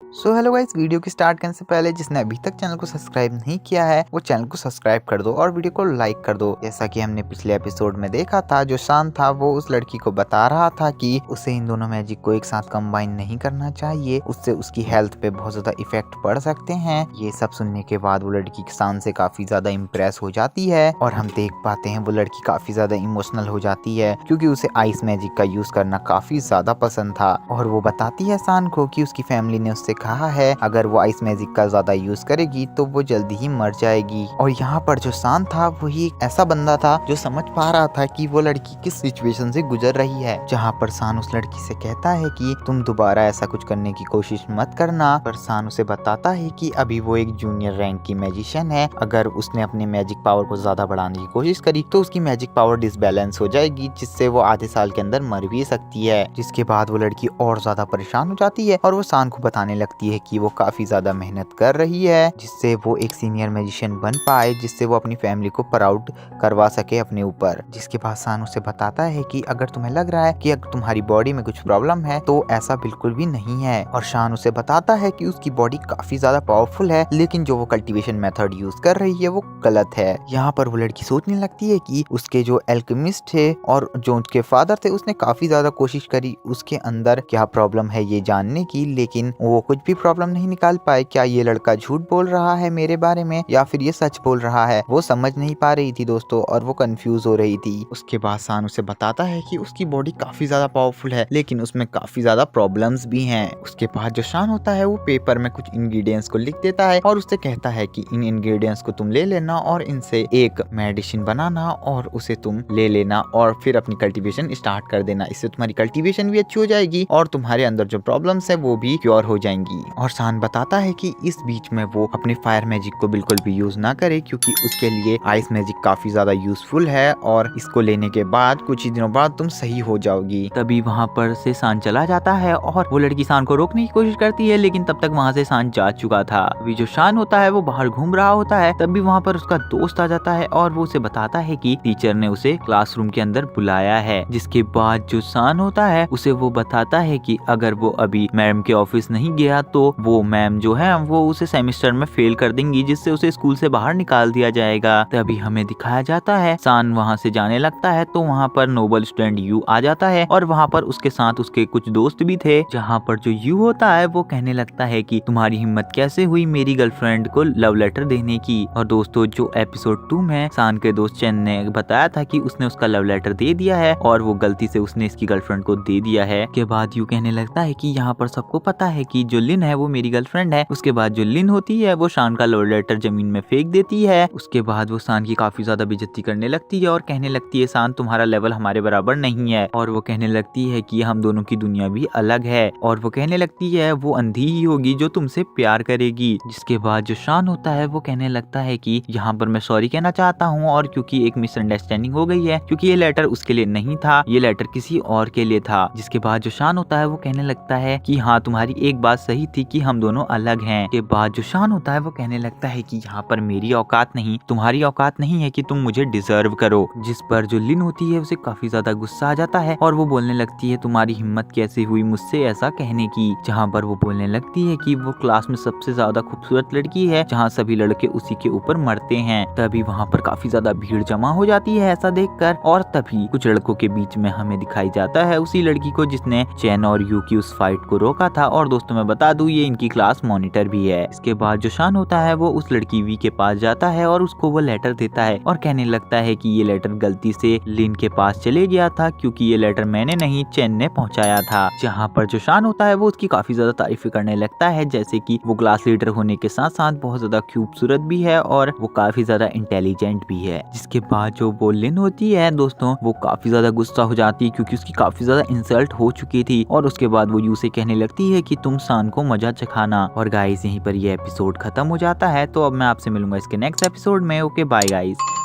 So hello guys, video की start करने से पहले जिसने अभी तक चैनल को सब्सक्राइब नहीं किया है वो चैनल को सब्सक्राइब कर दो और वीडियो को लाइक कर दो। जैसा कि हमने पिछले एपिसोड में देखा था, जो शान था वो उस लड़की को बता रहा था कि उसे इन दोनों मैजिक को एक साथ कंबाइन नहीं करना चाहिए, उससे उसकी हेल्थ पे बहुत ज्यादा इफेक्ट पड़ सकते हैं। ये सब सुनने के बाद वो लड़की शान से काफी ज्यादा इम्प्रेस हो जाती है और हम देख पाते हैं वो लड़की काफी ज्यादा इमोशनल हो जाती है क्योंकि उसे आइस मैजिक का यूज करना काफी ज्यादा पसंद था। और वो बताती है शान को कि उसकी फैमिली ने उससे कहा है अगर वो आइस मैजिक का ज्यादा यूज करेगी तो वो जल्दी ही मर जाएगी। और यहाँ पर जो शान था वही एक ऐसा बंदा था जो समझ पा रहा था कि वो लड़की किस सिचुएशन से गुजर रही है। जहाँ पर शान उस लड़की से कहता है कि तुम दोबारा ऐसा कुछ करने की कोशिश मत करना, पर शान उसे बताता है कि अभी वो एक जूनियर रैंक की मैजिशियन है, अगर उसने अपने मैजिक पावर को ज्यादा बढ़ाने की कोशिश करी तो उसकी मैजिक पावर डिसबैलेंस हो जाएगी, जिससे वो आधे साल के अंदर मर भी सकती है। जिसके बाद वो लड़की और ज्यादा परेशान हो जाती है और वो शान को बताने लगती है कि वो काफी ज्यादा मेहनत कर रही है जिससे वो एक सीनियर मैजिशियन बन पाए, जिससे वो अपनी फैमिली को प्राउड करवा सके अपने ऊपर। जिसके बाद शान उसे बताता है कि अगर तुम्हें लग रहा है कि अगर तुम्हारी बॉडी में कुछ प्रॉब्लम है तो ऐसा बिल्कुल भी नहीं है। और शान उसे बताता है कि उसकी बॉडी काफी ज्यादा पावरफुल है, लेकिन जो वो कल्टीवेशन मेथड यूज कर रही है वो गलत है। यहाँ पर वो लड़की सोचने लगती है कि उसके जो एल्केमिस्ट थे और जो उसके फादर थे उसने काफी ज्यादा कोशिश करी उसके अंदर क्या प्रॉब्लम है ये जानने की, लेकिन वो कुछ भी प्रॉब्लम नहीं निकाल पाए। क्या ये लड़का झूठ बोल रहा है मेरे बारे में या फिर ये सच बोल रहा है, वो समझ नहीं पा रही थी दोस्तों, और वो कंफ्यूज हो रही थी। उसके बाद शान उसे बताता है कि उसकी बॉडी काफी ज्यादा पावरफुल है लेकिन उसमें काफी ज्यादा प्रॉब्लम्स भी हैं। उसके बाद जो शान होता है वो पेपर में कुछ इंग्रेडिएंट्स को लिख देता है और उससे कहता है कि इन इंग्रेडिएंट्स को तुम ले लेना और इनसे एक मेडिसिन बनाना और उसे तुम ले लेना और फिर अपनी कल्टीवेशन स्टार्ट कर देना, इससे तुम्हारी कल्टीवेशन भी अच्छी हो जाएगी और तुम्हारे अंदर जो प्रॉब्लम्स है वो भी क्योर हो जाएंगी। और शान बताता है कि इस बीच में वो अपने फायर मैजिक को बिल्कुल भी यूज ना करे क्योंकि उसके लिए आइस मैजिक काफी ज्यादा यूजफुल है और इसको लेने के बाद कुछ ही दिनों बाद तुम सही हो जाओगी। तभी वहाँ पर से शान चला जाता है और वो लड़की शान को रोकने की कोशिश करती है, लेकिन तब तक वहाँ से शान जा चुका था। अभी जो शान होता है वो बाहर घूम रहा होता है, तभी वहाँ पर उसका दोस्त आ जाता है और वो उसे बताता है कि टीचर ने उसे क्लासरूम के अंदर बुलाया है। जिसके बाद जो शान होता है उसे वो बताता है कि अगर वो अभी मैम के ऑफिस नहीं गया तो वो मैम जो है वो उसे सेमेस्टर में फेल कर देंगी, जिससे उसे स्कूल से बाहर निकाल दिया जाएगा। तभी हमें दिखाया जाता है शान वहाँ से जाने लगता है तो वहाँ पर नोबल स्टूडेंट यू आ जाता है और वहाँ पर उसके साथ उसके कुछ दोस्त भी थे। जहाँ पर जो यू होता है वो कहने लगता है कि तुम्हारी हिम्मत कैसे हुई मेरी गर्लफ्रेंड को लव लेटर देने की। और दोस्तों जो एपिसोड 2 में शान के दोस्त चैन ने बताया था कि उसने उसका लव लेटर दे दिया है और वो गलती से उसने इसकी गर्लफ्रेंड को दे दिया है। के बाद यू कहने लगता है कि यहाँ पर सबको पता है कि जो लिन है वो मेरी गर्लफ्रेंड है। उसके बाद जो लिन होती है वो शान का लव लेटर जमीन में फेंक देती है। उसके बाद वो शान की काफी ज्यादा बेइज्जती करने लगती है और कहने लगती है शान तुम्हारा लेवल हमारे बराबर नहीं है, और वो कहने लगती है कि हम दोनों की दुनिया भी अलग है, और वो कहने लगती है वो अंधी ही होगी जो तुमसे प्यार करेगी। जिसके बाद जो शान होता है वो कहने लगता है कि यहाँ पर मैं सॉरी कहना चाहता हूँ और क्योंकि एक मिसअंडरस्टैंडिंग हो गई है, क्योंकि ये लेटर उसके लिए नहीं था, ये लेटर किसी और के लिए था। जिसके बाद जो शान होता है वो कहने लगता है कि हाँ तुम्हारी एक बात सही थी कि हम दोनों अलग हैं। के बाद जो शान होता है वो कहने लगता है कि यहाँ पर मेरी औकात नहीं, तुम्हारी औकात नहीं है कि तुम मुझे डिजर्व करो। जिस पर जो लिन होती है उसे काफी ज्यादा गुस्सा आ जाता है और वो बोलने लगती है तुम्हारी हिम्मत कैसे हुई मुझसे ऐसा कहने की। जहाँ पर वो बोलने लगती है कि वो क्लास में सबसे ज्यादा खूबसूरत लड़की है, जहाँ सभी लड़के उसी के ऊपर मरते हैं। तभी वहाँ पर काफी ज्यादा भीड़ जमा हो जाती है ऐसा देखकर, और तभी कुछ लड़कों के बीच में हमें दिखाई जाता है उसी लड़की को जिसने चैन और यू की उस फाइट को रोका था। और दोस्तों मैं बता दूं ये इनकी क्लास मॉनिटर भी है। इसके बाद जो शान होता है वो उस लड़की वी के पास जाता है और उसको वो लेटर देता है और कहने लगता है कि ये लेटर गलती से लिन के पास चले गया था क्योंकि ये लेटर मैंने नहीं चैन ने पहुंचाया था। जहाँ पर जो शान होता है वो उसकी काफी ज्यादा तारीफ करने लगता है, जैसे कि वो क्लास लीडर होने के साथ साथ बहुत ज्यादा खूबसूरत भी है और वो काफी ज्यादा इंटेलिजेंट भी है। जिसके बाद जो वो लिन होती है दोस्तों वो काफी ज्यादा गुस्सा हो जाती है क्योंकि उसकी काफी ज्यादा इंसल्ट हो चुकी थी, और उसके बाद वो यू से कहने लगती है कि तुम शान को मजा चखाना। और गाइस यहीं पर ये एपिसोड खत्म हो जाता है, तो अब मैं आपसे मिलूंगा इसके नेक्स्ट एपिसोड में। Okay bye guys.